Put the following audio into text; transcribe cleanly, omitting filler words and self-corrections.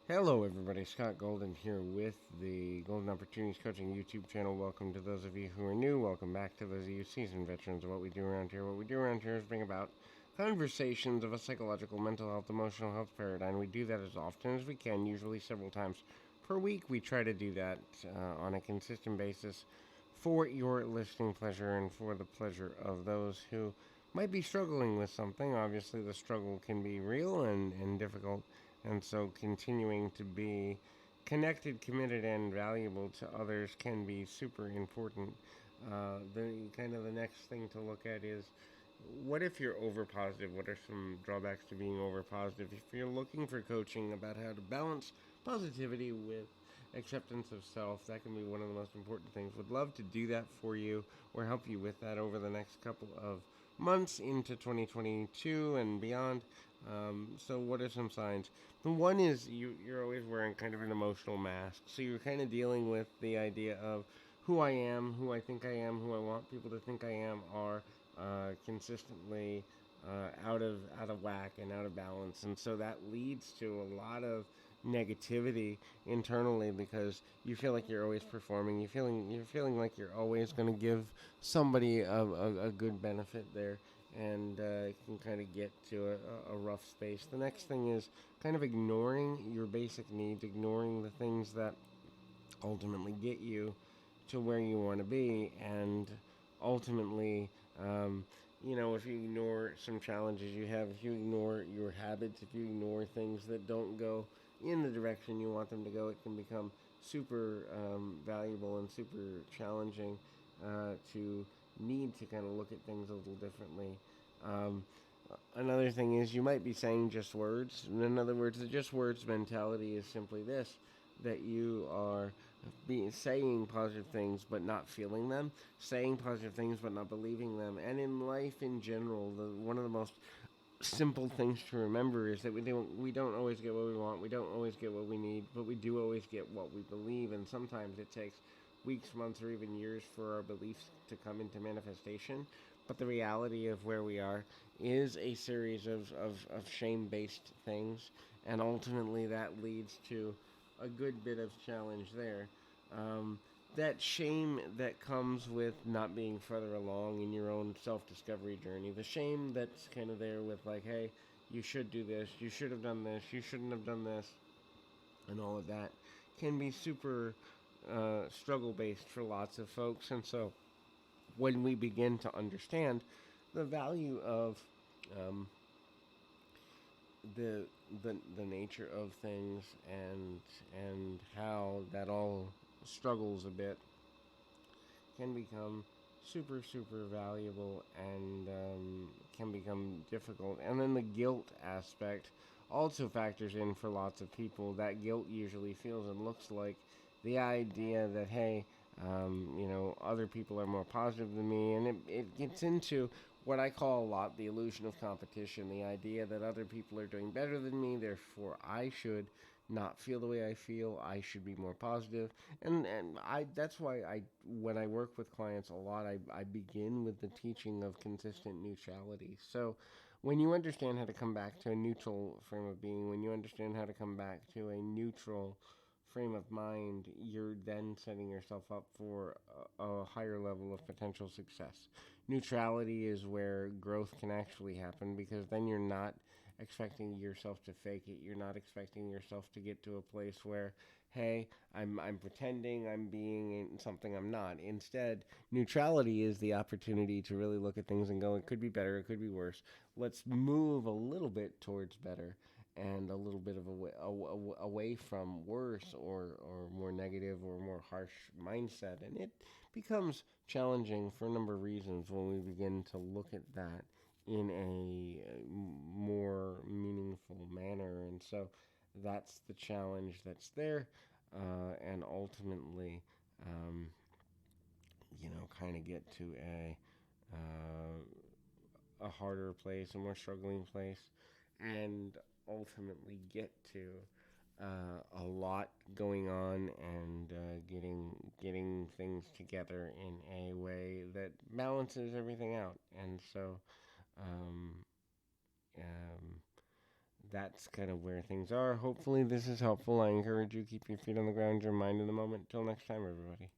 Hello, everybody. Scott Golden here with the Golden Opportunities Coaching YouTube channel. Welcome to those of you who are new. Welcome back to those of you seasoned veterans of what we do around here. What we do around here is bring about conversations of a psychological, mental health, emotional health paradigm. We do that as often as we can, usually several times per week. We try to do that on a consistent basis for your listening pleasure and for the pleasure of those who might be struggling with something. Obviously, the struggle can be real and difficult, and so continuing to be connected, committed, and valuable to others can be super important. The next thing to look at is, what if you're over positive? What are some drawbacks to being over positive? If you're looking for coaching about how to balance positivity with acceptance of self, that can be one of the most important things. Would love to do that for you or help you with that over the next couple of months into 2022 and beyond. So, what are some signs? The one is you're always wearing kind of an emotional mask. So, you're kind of dealing with the idea of who I am, who I think I am, who I want people to think I am, are consistently out of whack and out of balance, and so that leads to a lot of negativity internally because you feel like you're always performing. You're feeling like you're always going to give somebody a good benefit there, and can kind of get to a rough space. The next thing is kind of ignoring your basic needs, ignoring the things that ultimately get you to where you want to be, and ultimately, if you ignore some challenges you have, if you ignore your habits, if you ignore things that don't go in the direction you want them to go, it can become super valuable and super challenging to need to kind of look at things a little differently. Um, Another thing is you might be saying just words. In other words, the just words mentality is simply this: that you are saying positive things but not feeling them, saying positive things but not believing them. And in life in general, one of the most simple things to remember is that we don't always get what we want, we don't always get what we need, but we do always get what we believe. And sometimes it takes weeks, months, or even years for our beliefs to come into manifestation. But the reality of where we are is a series of shame based things, and ultimately that leads to a good bit of challenge there. Um, that shame that comes with not being further along in your own self discovery journey, the shame that's kind of there with, like, hey, you should do this, you should have done this, you shouldn't have done this, and all of that can be super struggle based for lots of folks. And so when we begin to understand the value of um, the, the nature of things, and how that all struggles a bit, can become super valuable, and can become difficult. And then the guilt aspect also factors in for lots of people. That guilt usually feels and looks like the idea that, hey, other people are more positive than me, and it gets into what I call a lot the illusion of competition, the idea that other people are doing better than me, therefore I should not feel the way I feel. I should be more positive, and I that's why I when I work with clients a lot, I begin with the teaching of consistent neutrality. So when you understand how to come back to a neutral frame of being, when you understand how to come back to a neutral frame of mind, you're then setting yourself up for a higher level of potential success. Neutrality is where growth can actually happen, because then you're not expecting yourself to fake it. You're not expecting yourself to get to a place where, hey, I'm pretending I'm being something I'm not. Instead, neutrality is the opportunity to really look at things and go, it could be better, it could be worse. Let's move a little bit towards better, and a little bit of away from worse, or more negative or more harsh mindset. And it becomes challenging for a number of reasons when we begin to look at that in a more meaningful manner. And so that's the challenge that's there, and ultimately, um, kind of get to a harder place, a more struggling place, and ultimately get to a lot going on, and getting things together in a way that balances everything out. And so um, um, that's kind of where things are. Hopefully this is helpful. I encourage you, keep your feet on the ground, your mind in the moment. Till next time, everybody.